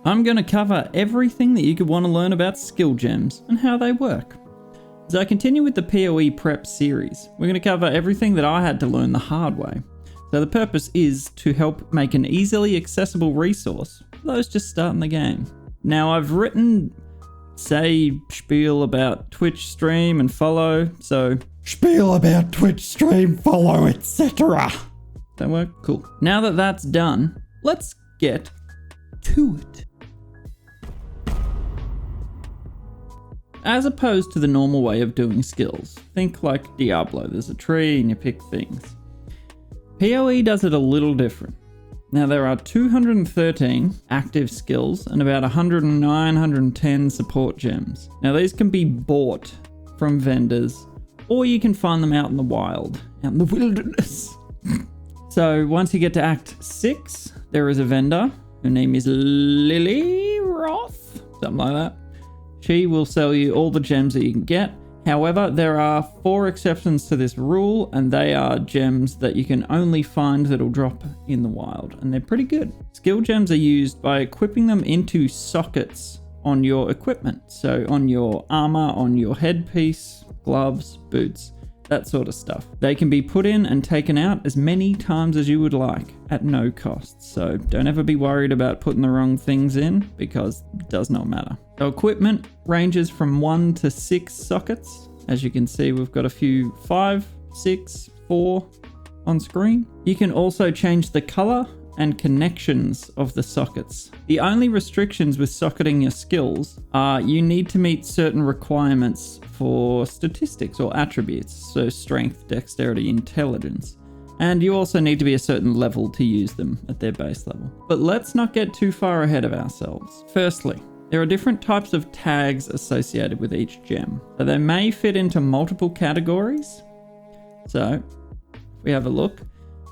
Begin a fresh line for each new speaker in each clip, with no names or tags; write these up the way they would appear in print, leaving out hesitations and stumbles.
I'm going to cover everything that you could want to learn about skill gems and how they work. As I continue with the PoE prep series, we're going to cover everything that I had to learn the hard way. So the purpose is to help make an easily accessible resource for those just starting the game. Now I've written, say, spiel about Twitch stream and follow, so spiel about Twitch stream, follow, etc. That work? Cool. Now that that's done, let's get to it. As opposed to the normal way of doing skills, think like Diablo, there's a tree and you pick things. PoE does it a little different. Now there are 213 active skills and about 109, 110 support gems. Now these can be bought from vendors or you can find them out in the wild, out in the wilderness. So once you get to Act 6, there is a vendor. Her name is Lily Roth, something like that. She will sell you all the gems that you can get. However, there are 4 exceptions to this rule, and they are gems that you can only find that'll drop in the wild, and they're pretty good. Skill gems are used by equipping them into sockets on your equipment. So on your armor, on your headpiece, gloves, boots, that sort of stuff. They can be put in and taken out as many times as you would like at no cost. So don't ever be worried about putting the wrong things in because it does not matter. So equipment ranges from 1 to 6 sockets. As you can see, we've got a few 5, 6, 4 on screen. You can also change the color and connections of the sockets. The only restrictions with socketing your skills are you need to meet certain requirements for statistics or attributes, so strength, dexterity, intelligence. And you also need to be a certain level to use them at their base level. But let's not get too far ahead of ourselves. Firstly, there are different types of tags associated with each gem. So they may fit into multiple categories. So if we have a look,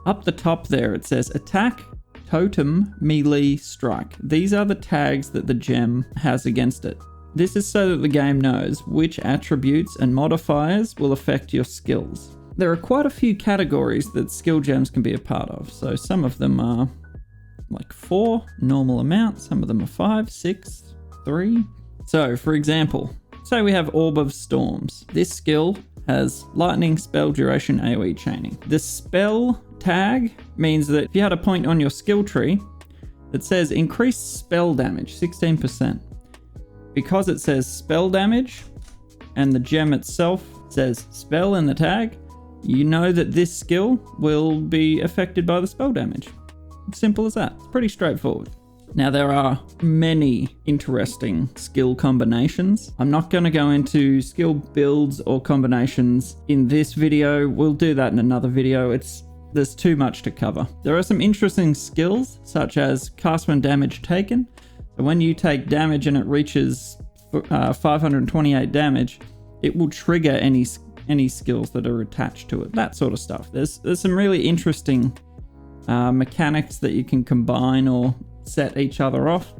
up the top there it says attack, totem, melee, strike. These are the tags that the gem has against it. This is so that the game knows which attributes and modifiers will affect your skills. There are quite a few categories that skill gems can be a part of. So some of them are like 4, normal amount. Some of them are 5, 6, 3. So for example, say we have Orb of Storms. This skill has lightning, spell duration, AoE chaining. The spell tag means that if you had a point on your skill tree that says increased spell damage 16%, because it says spell damage and the gem itself says spell in the tag, you know that this skill will be affected by the spell damage. Simple as that. It's pretty straightforward. Now there are many interesting skill combinations. I'm not going to go into skill builds or combinations in this video. We'll do that in another video. There's too much to cover. There are some interesting skills such as cast when damage taken. So when you take damage and it reaches 528 damage, it will trigger any skills that are attached to it. That sort of stuff. There's some really interesting mechanics that you can combine or set each other off.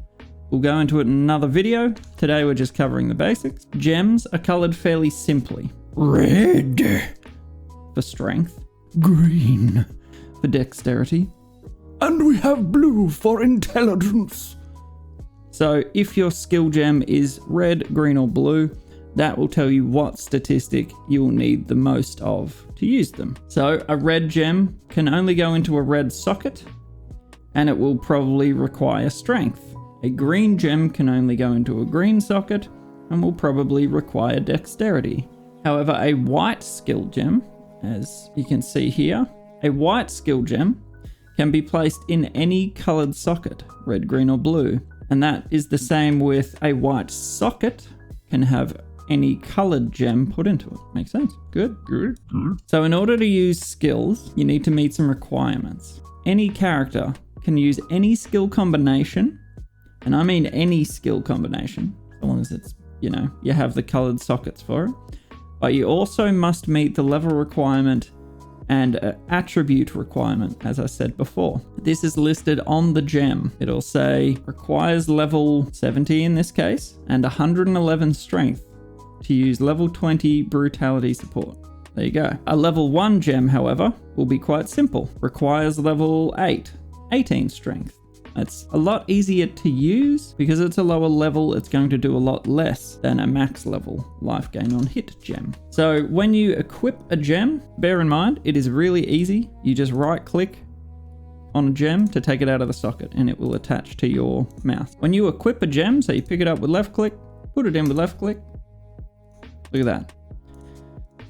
We'll go into it in another video. Today we're just covering the basics. Gems are colored fairly simply. Red for strength, green for dexterity, and we have blue for intelligence. So if your skill gem is red, green, or blue, that will tell you what statistic you'll need the most of to use them. So a red gem can only go into a red socket, and it will probably require strength. A green gem can only go into a green socket and will probably require dexterity. However, a white skill gem, as you can see here, a white skill gem can be placed in any colored socket, red, green, or blue. And that is the same with a white socket can have any colored gem put into it. Makes sense? Good. So in order to use skills, you need to meet some requirements. Any character can use any skill combination, and I mean any skill combination, as long as it's, you have the colored sockets for it. But you also must meet the level requirement and an attribute requirement, as I said before. This is listed on the gem. It'll say requires level 70 in this case, and 111 strength to use level 20 brutality support. There you go. A level 1 gem, however, will be quite simple. Requires level 8, 18 strength. It's a lot easier to use because it's a lower level. It's going to do a lot less than a max level life gain on hit gem. So when you equip a gem, bear in mind, it is really easy. You just right click on a gem to take it out of the socket and it will attach to your mouse. When you equip a gem, so you pick it up with left click, put it in with left click. Look at that.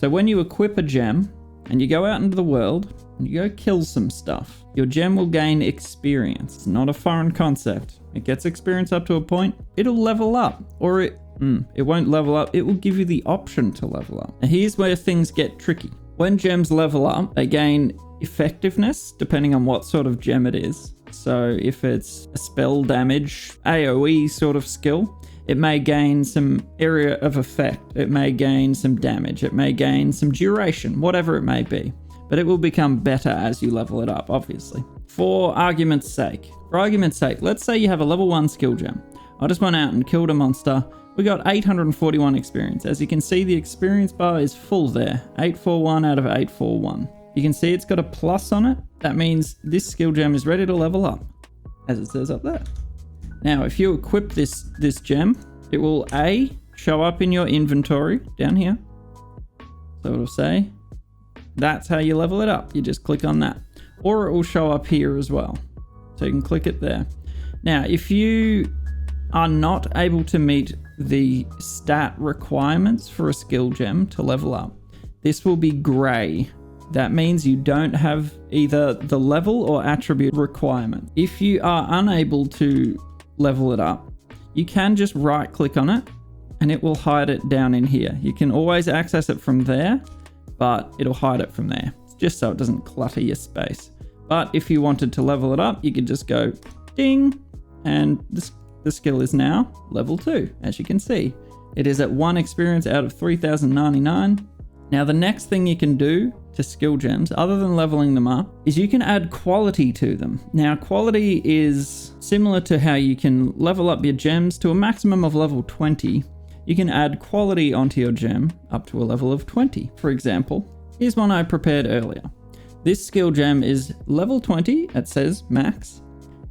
So when you equip a gem and you go out into the world and you go kill some stuff, your gem will gain experience. It's not a foreign concept. It gets experience up to a point. It'll level up, or it won't level up. It will give you the option to level up. Now here's where things get tricky. When gems level up, they gain effectiveness depending on what sort of gem it is. So if it's a spell damage, AoE sort of skill, it may gain some area of effect. It may gain some damage. It may gain some duration, whatever it may be. But it will become better as you level it up, obviously. For argument's sake, let's say you have a level 1 skill gem. I just went out and killed a monster. We got 841 experience. As you can see, the experience bar is full there. 841 out of 841. You can see it's got a plus on it. That means this skill gem is ready to level up, as it says up there. Now, if you equip this gem, it will A, show up in your inventory down here. So it'll say, that's how you level it up. You just click on that. Or it will show up here as well. So you can click it there. Now, if you are not able to meet the stat requirements for a skill gem to level up, this will be gray. That means you don't have either the level or attribute requirement. If you are unable to level it up, you can just right click on it and it will hide it down in here. You can always access it from there, but it'll hide it from there. It's just so it doesn't clutter your space. But if you wanted to level it up, you could just go ding, and the skill is now level 2, as you can see. It is at 1 experience out of 3099. Now the next thing you can do to skill gems, other than leveling them up, is you can add quality to them. Now quality is similar to how you can level up your gems to a maximum of level 20. You can add quality onto your gem up to a level of 20. For example, here's one I prepared earlier. This skill gem is level 20, it says max,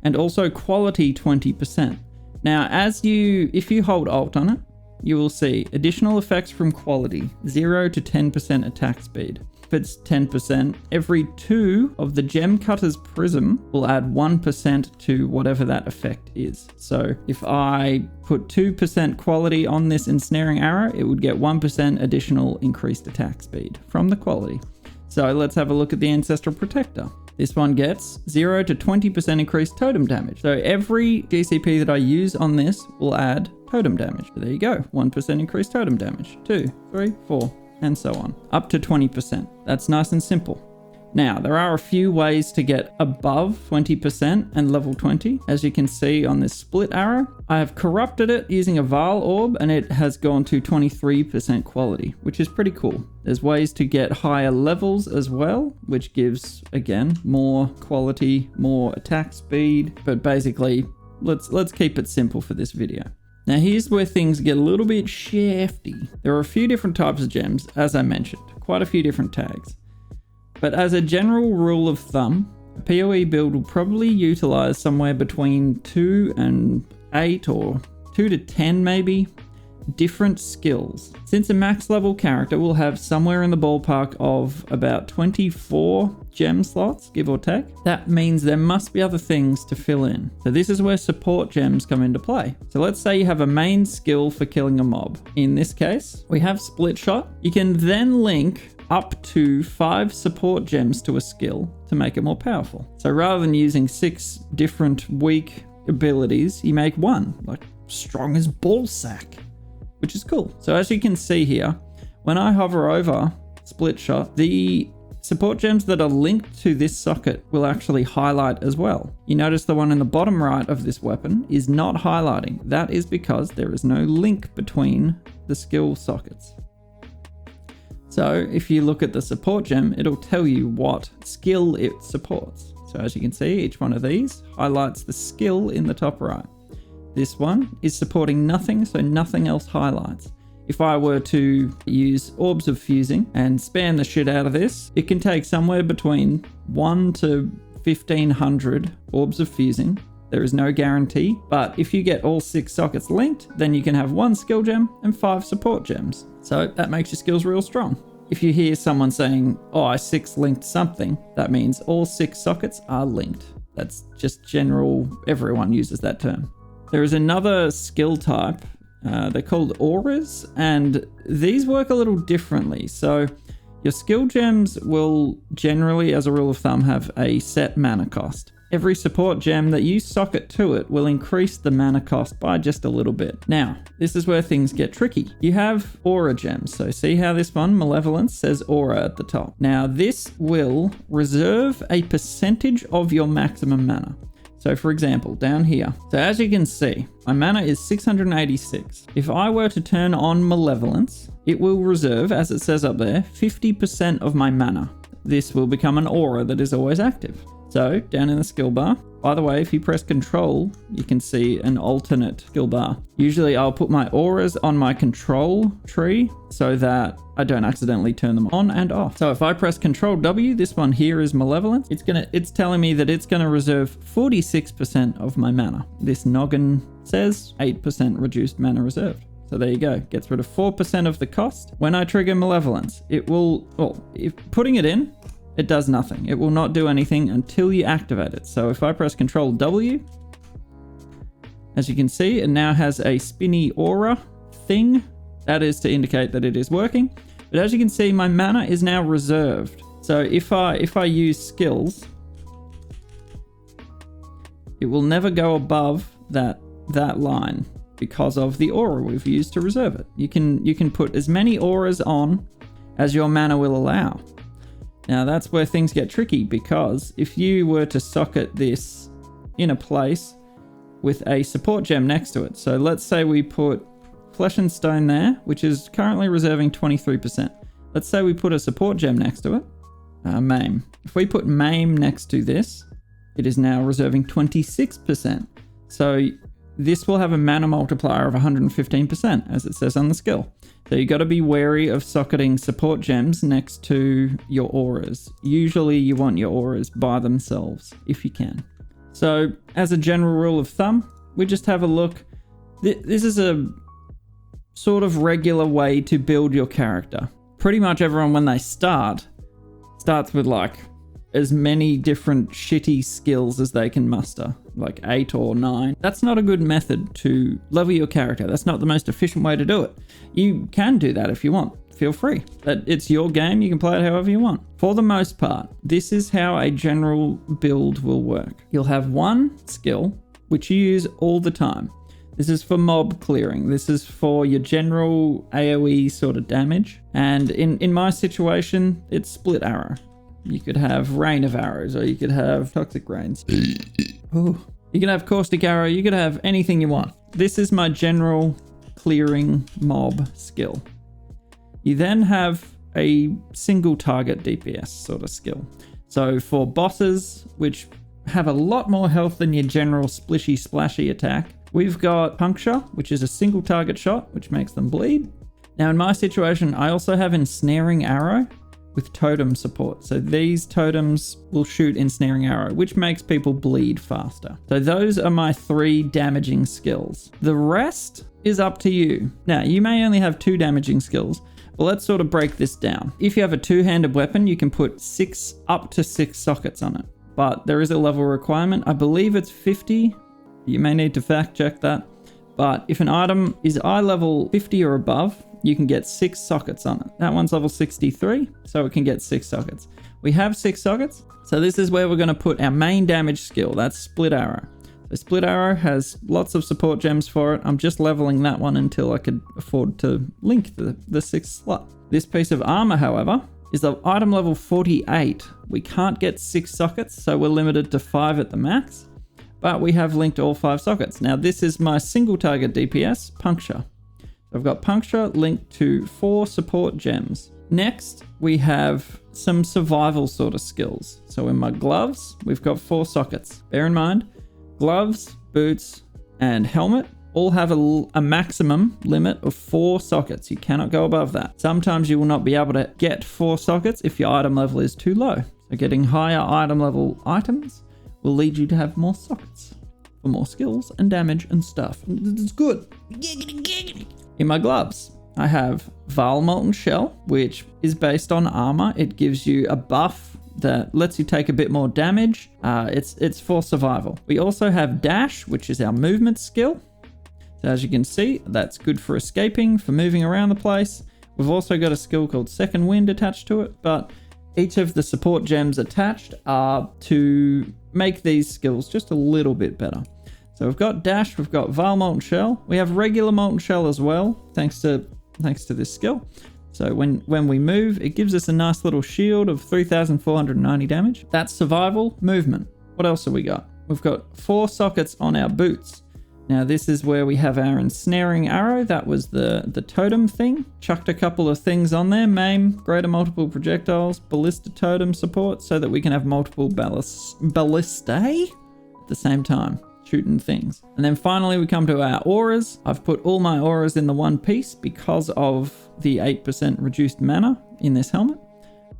and also quality 20%. Now if you hold Alt on it, you will see additional effects from quality, 0 to 10% attack speed. If it's 10%, every 2 of the gem cutter's prism will add 1% to whatever that effect is. So if I put 2% quality on this ensnaring arrow, it would get 1% additional increased attack speed from the quality. So let's have a look at the Ancestral Protector. This one gets 0 to 20% increased totem damage. So every GCP that I use on this will add totem damage. So there you go, 1% increased totem damage, 2, 3, 4, and so on, up to 20%. That's nice and simple. Now, there are a few ways to get above 20% and level 20. As you can see on this split arrow, I have corrupted it using a Vial Orb and it has gone to 23% quality, which is pretty cool. There's ways to get higher levels as well, which gives, again, more quality, more attack speed. But basically, let's keep it simple for this video. Now here's where things get a little bit shafty. There are a few different types of gems, as I mentioned, quite a few different tags. But as a general rule of thumb, a PoE build will probably utilize somewhere between 2 and 8 or 2 to 10 maybe, different skills. Since a max level character will have somewhere in the ballpark of about 24 gem slots, give or take, that means there must be other things to fill in. So this is where support gems come into play. So let's say you have a main skill for killing a mob. In this case, we have Split Shot. You can then link up to 5 support gems to a skill to make it more powerful. So rather than using 6 different weak abilities, you make one, like strong as ballsack, which is cool. So as you can see here, when I hover over Split Shot, the support gems that are linked to this socket will actually highlight as well. You notice the one in the bottom right of this weapon is not highlighting. That is because there is no link between the skill sockets. So if you look at the support gem, it'll tell you what skill it supports. So as you can see, each one of these highlights the skill in the top right. This one is supporting nothing, so nothing else highlights. If I were to use Orbs of Fusing and spam the shit out of this, it can take somewhere between 1 to 1500 Orbs of Fusing. There is no guarantee, but if you get all 6 sockets linked, then you can have 1 skill gem and 5 support gems. So that makes your skills real strong. If you hear someone saying, oh, I 6 linked something, that means all 6 sockets are linked. That's just general, everyone uses that term. There is another skill type, they're called auras, and these work a little differently. So your skill gems will generally, as a rule of thumb, have a set mana cost. Every support gem that you socket to it will increase the mana cost by just a little bit. Now, this is where things get tricky. You have aura gems. So see how this one, Malevolence, says aura at the top. Now, this will reserve a percentage of your maximum mana. So for example, down here. So as you can see, my mana is 686. If I were to turn on Malevolence, it will reserve, as it says up there, 50% of my mana. This will become an aura that is always active. So down in the skill bar, by the way, if you press Control, you can see an alternate skill bar. Usually I'll put my auras on my control tree so that I don't accidentally turn them on and off. So if I press Control W, this one here is Malevolence. It's telling me that it's gonna reserve 46% of my mana. This noggin says 8% reduced mana reserved. So there you go, gets rid of 4% of the cost. When I trigger Malevolence, it will, well, if putting it in, it does nothing. It will not do anything until you activate it. So if I press Control W, as you can see, it now has a spinny aura thing. That is to indicate that it is working. But as you can see, my mana is now reserved. So if I use skills, it will never go above that line because of the aura we've used to reserve it. You can put as many auras on as your mana will allow. Now that's where things get tricky, because if you were to socket this in a place with a support gem next to it, so let's say we put Flesh and Stone there, which is currently reserving 23%. Let's say we put a support gem next to it, Maim. If we put Maim next to this, it is now reserving 26%. So this will have a mana multiplier of 115%, as it says on the skill. So you got to be wary of socketing support gems next to your auras. Usually you want your auras by themselves, if you can. So as a general rule of thumb, we just have a look. This is a sort of regular way to build your character. Pretty much everyone, when they starts with like as many different shitty skills as they can muster, like 8 or 9. That's not a good method to level your character. That's not the most efficient way to do it. You can do that if you want. Feel free. It's your game. You can play it however you want. For the most part, this is how a general build will work. You'll have one skill, which you use all the time. This is for mob clearing. This is for your general AoE sort of damage. And in my situation, it's split arrow. You could have rain of arrows, or you could have toxic rains. Ooh. You can have caustic arrow. You could have anything you want. This is my general clearing mob skill. You then have a single target DPS sort of skill. So for bosses, which have a lot more health than your general splishy splashy attack, we've got puncture, which is a single target shot, which makes them bleed. Now in my situation, I also have ensnaring arrow with totem support. So these totems will shoot ensnaring arrow, which makes people bleed faster. So those are my 3 damaging skills. The rest is up to you. Now, you may only have 2 damaging skills, but let's sort of break this down. If you have a 2-handed weapon, you can put up to 6 sockets on it, but there is a level requirement. I believe it's 50. You may need to fact check that. But if an item is eye level 50 or above, you can get 6 sockets on it. That one's level 63, so it can get 6 sockets. We have 6 sockets, so this is where we're going to put our main damage skill. That's split arrow. The split arrow has lots of support gems for it. I'm just leveling that one until I could afford to link the 6th slot. This piece of armor, however, is the item level 48. We can't get 6 sockets, so we're limited to 5 at the max, but we have linked all 5 sockets. Now this is my single target DPS, puncture. I've got puncture linked to 4 support gems. Next, we have some survival sort of skills. So in my gloves, we've got 4 sockets. Bear in mind, gloves, boots, and helmet all have a maximum limit of 4 sockets. You cannot go above that. Sometimes you will not be able to get 4 sockets if your item level is too low. So getting higher item level items will lead you to have more sockets. for more skills and damage and stuff. It's good. In my gloves, I have Vile Molten Shell, which is based on armor. It gives you a buff that lets you take a bit more damage. It's for survival. We also have Dash, which is our movement skill. So as you can see, that's good for escaping, for moving around the place. We've also got a skill called Second Wind attached to it, but each of the support gems attached are to make these skills just a little bit better. So we've got Dash, we've got Vile Molten Shell. We have regular Molten Shell as well, thanks to this skill. So when we move, it gives us a nice little shield of 3,490 damage. That's survival, movement. What else have we got? We've got 4 sockets on our boots. Now this is where we have our ensnaring arrow. That was the totem thing. Chucked a couple of things on there. Maim, greater multiple projectiles, ballista totem support, so that we can have multiple ballistae at the same time, shooting things. And then finally we come to our auras. I've put all my auras in the one piece because of the 8% reduced mana in this helmet.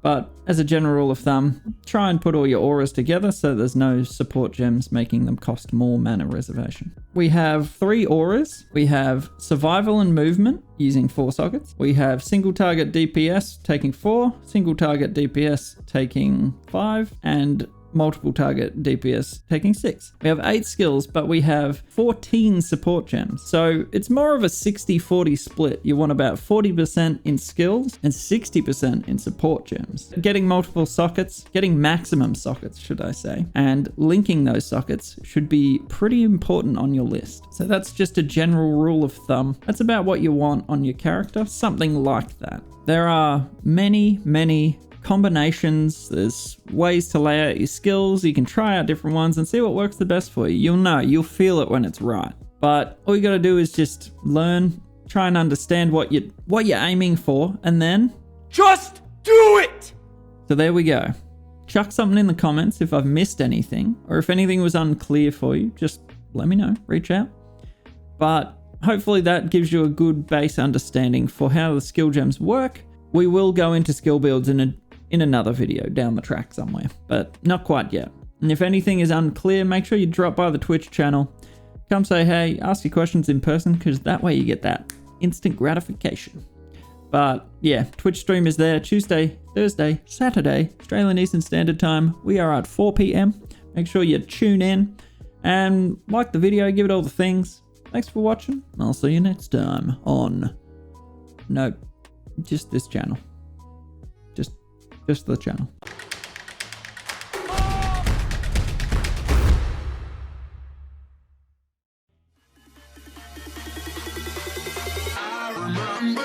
But as a general rule of thumb, try and put all your auras together so there's no support gems making them cost more mana reservation. We have 3 auras. We have survival and movement using 4 sockets. We have single target DPS taking 4, single target DPS taking 5, and multiple target DPS taking 6. We have 8 skills, but we have 14 support gems. So it's more of a 60-40 split. You want about 40% in skills and 60% in support gems. Getting multiple sockets, getting maximum sockets, should I say, and linking those sockets should be pretty important on your list. So that's just a general rule of thumb. That's about what you want on your character, something like that. There are many combinations. There's ways to lay out your skills. You can try out different ones and see what works the best for you. You'll know, you'll feel it when it's right. But all you got to do is just learn, try and understand what you're aiming for, and then
just do it.
So there we go. Chuck something in the comments if I've missed anything, or if anything was unclear for you, just let me know, reach out. But hopefully that gives you a good base understanding for how the skill gems work. We will go into skill builds in another video down the track somewhere, but not quite yet. And if anything is unclear, make sure you drop by the Twitch channel. Come say hey, ask your questions in person, because that way you get that instant gratification. But yeah, Twitch stream is there Tuesday, Thursday, Saturday, Australian Eastern Standard Time. We are at 4 p.m. Make sure you tune in and like the video, give it all the things. Thanks for watching. I'll see you next time on just this channel. Just the channel.
I remember